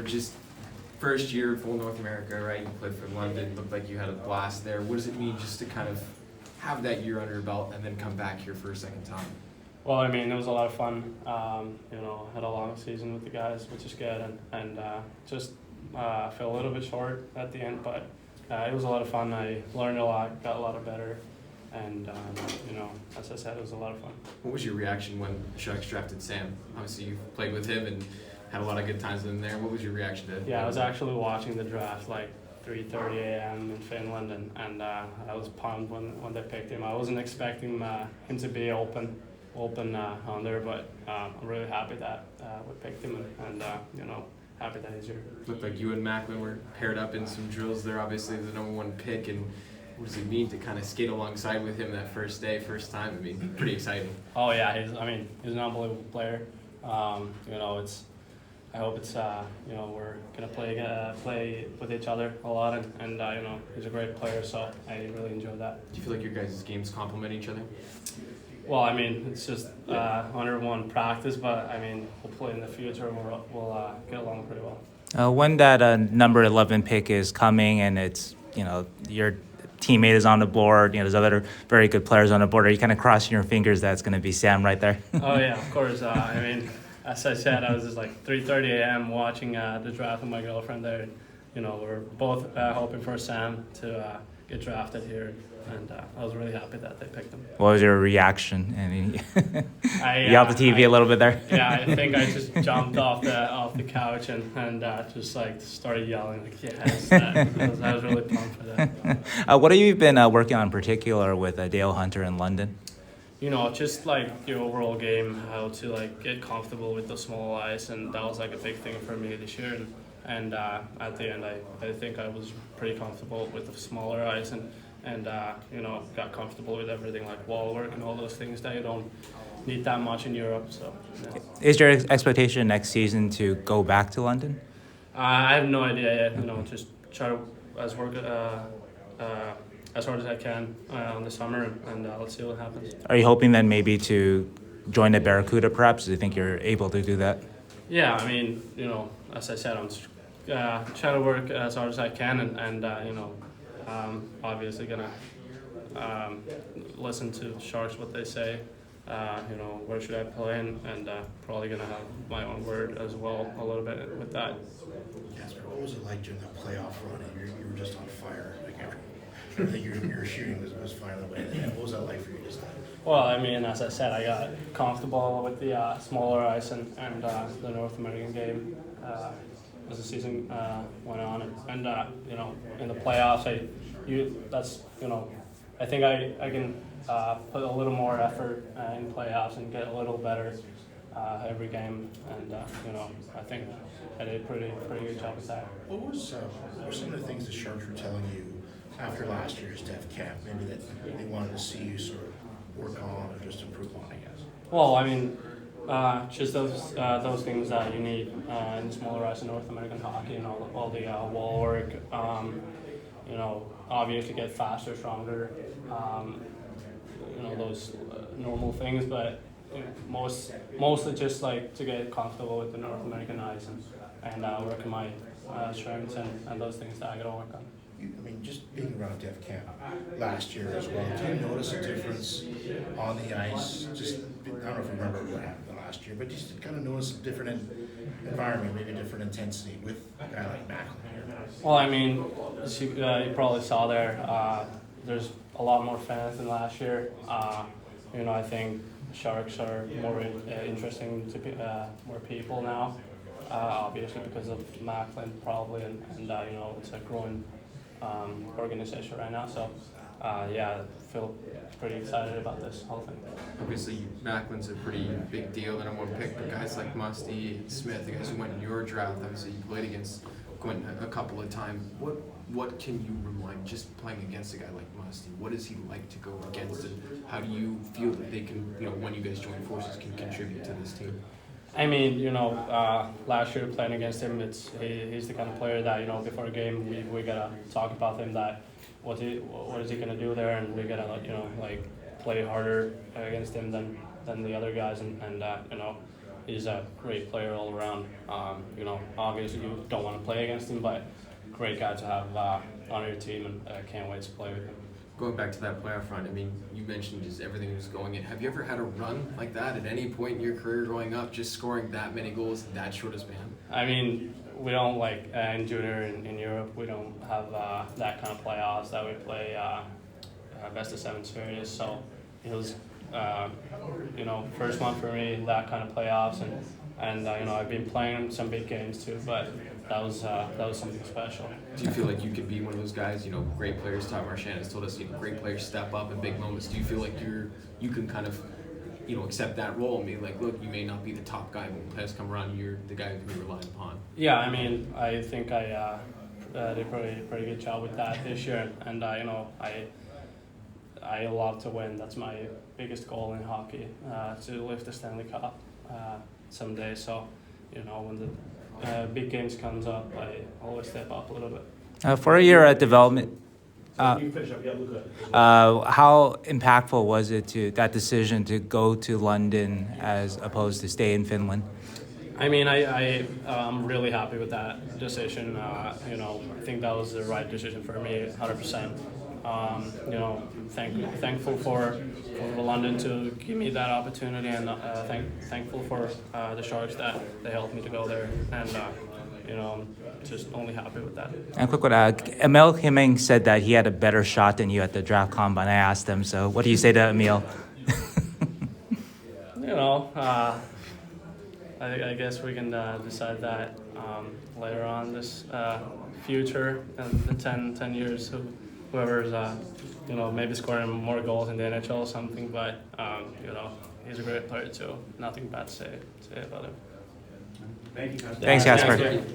Just first year full North America, right? You played for London. Looked like you had a blast there. What does it mean just to kind of have that year under your belt and then come back here for a second time? Well, I mean, it was a lot of fun. Had a long season with the guys, which is good, and just fell a little bit short at the end, but it was a lot of fun. I learned a lot, got a lot better, and as I said, it was a lot of fun. What was your reaction when the Sharks drafted Sam? Obviously, you played with him and had a lot of good times with him there. What was your reaction to? Yeah, I was actually watching the draft like 3:30 a.m. in Finland, and I was pumped when they picked him. I wasn't expecting him to be open on there, but I'm really happy that we picked him, and happy that he's here. Looked like you and Macklin were paired up in some drills there. Obviously, the number 1 pick, and what does it mean to kind of skate alongside with him that first day, first time? I mean, pretty exciting. Oh yeah, he's an unbelievable player. I hope it's we're gonna play with each other a lot, and he's a great player, so I really enjoy that. Do you feel like your guys' games complement each other? Well, I mean, it's just under one practice, but I mean, hopefully in the future we'll get along pretty well. When that number 11 pick is coming and it's, your teammate is on the board, there's other very good players on the board, are you kind of crossing your fingers that it's going to be Sam right there? Oh, yeah, of course. As I said, I was just like 3:30 a.m. watching the draft with my girlfriend there. We're both hoping for Sam to get drafted here, and I was really happy that they picked him. What was your reaction? I mean, you yelled at the TV a little bit there? Yeah, I think I just jumped off the couch and just like started yelling like yes. I was really pumped for that. What have you been working on in particular with Dale Hunter in London? Just like the overall game, how to like get comfortable with the small ice, and that was like a big thing for me this year. And at the end, I think I was pretty comfortable with the smaller ice, and got comfortable with everything like wall work and all those things that you don't need that much in Europe. So, yeah. Is your expectation next season to go back to London? I have no idea yet. Just try to work as hard as I can on the summer, and let's see what happens. Are you hoping then maybe to join the Barracuda perhaps? Do you think you're able to do that? Yeah, I mean, as I said, I'm trying to work as hard as I can, and obviously gonna listen to Sharks what they say. Where should I play, and probably gonna have my own word as well a little bit with that. Jasper, what was it like during the playoff run? You were just on fire. Everything you were shooting was firing away. What was that like for you just then? Well, I mean, as I said, I got comfortable with the smaller ice and the North American game as the season went on, and in the playoffs, I think I can put a little more effort in playoffs and get a little better every game, and I think I did a pretty good job with that. What were some of the things the Sharks were telling you after last year's Def Camp, maybe that they wanted to see you sort of work on or just improve on, I guess? Well, I mean, just those things that you need in smaller ice in North American hockey, all the wall work, obviously get faster, stronger, those normal things, but mostly just like to get comfortable with the North American ice and work on my strengths and those things that I gotta work on. Just being around Def Camp last year as well, do you notice a difference on the ice? I don't know if you remember what happened last year, but just kind of notice a different environment, maybe a different intensity with a guy like Macklin here. Well, I mean, as you probably saw there's a lot more fans than last year. I think Sharks are more interesting to more people now, obviously because of Macklin probably, and it's a growing organization right now, so I feel pretty excited about this whole thing. Obviously, Macklin's a pretty big deal, the number 1 pick, but guys like Musty, Smith, the guys who went in your draft, obviously you played against Quentin a couple of times. What can you remind, just playing against a guy like Musty, what is he like to go against, and how do you feel that they can, when you guys join forces, can contribute to this team? I mean, last year playing against him, he's the kind of player that, before a game we gotta talk about him, that what is he gonna do there, and we gotta play harder against him than the other guys, and he's a great player all around. You know, obviously you don't want to play against him, but great guy to have on your team, and can't wait to play with him. Going back to that playoff run, I mean, you mentioned just everything was going in. Have you ever had a run like that at any point in your career growing up, just scoring that many goals in that short a span? I mean, we don't like in junior in Europe. We don't have that kind of playoffs that we play best of 7 series. So it was, you know, first one for me, that kind of playoffs, and you know, I've been playing some big games too, but that was something special. Do you feel like you could be one of those guys? You know, great players. Todd Marchand has told us, you know, great players step up in big moments. Do you feel like you can kind of, you know, accept that role and be like, look, you may not be the top guy, but when players come around, you're the guy who can be relied upon? Yeah, I mean, I think I did a pretty good job with that this year, and you know, I love to win. That's my biggest goal in hockey, to lift the Stanley Cup someday. So, you know, when the big games comes up, I always step up a little bit. For your development, how impactful was it to that decision to go to London as opposed to stay in Finland? I mean, I'm really happy with that decision. You know, I think that was the right decision for me, 100%. You know, thankful for London to give me that opportunity, and thankful for the Sharks that they helped me to go there, and you know, I'm just only happy with that. And quick one, Emil Hemming said that he had a better shot than you at the draft combine. I asked him, so what do you say to Emil? You know, I guess we can decide that later on this future, and the 10 years. Whoever's, you know, maybe scoring more goals in the NHL or something, but, you know, he's a great player too. Nothing bad to say about him. Thanks, Casper. Thanks,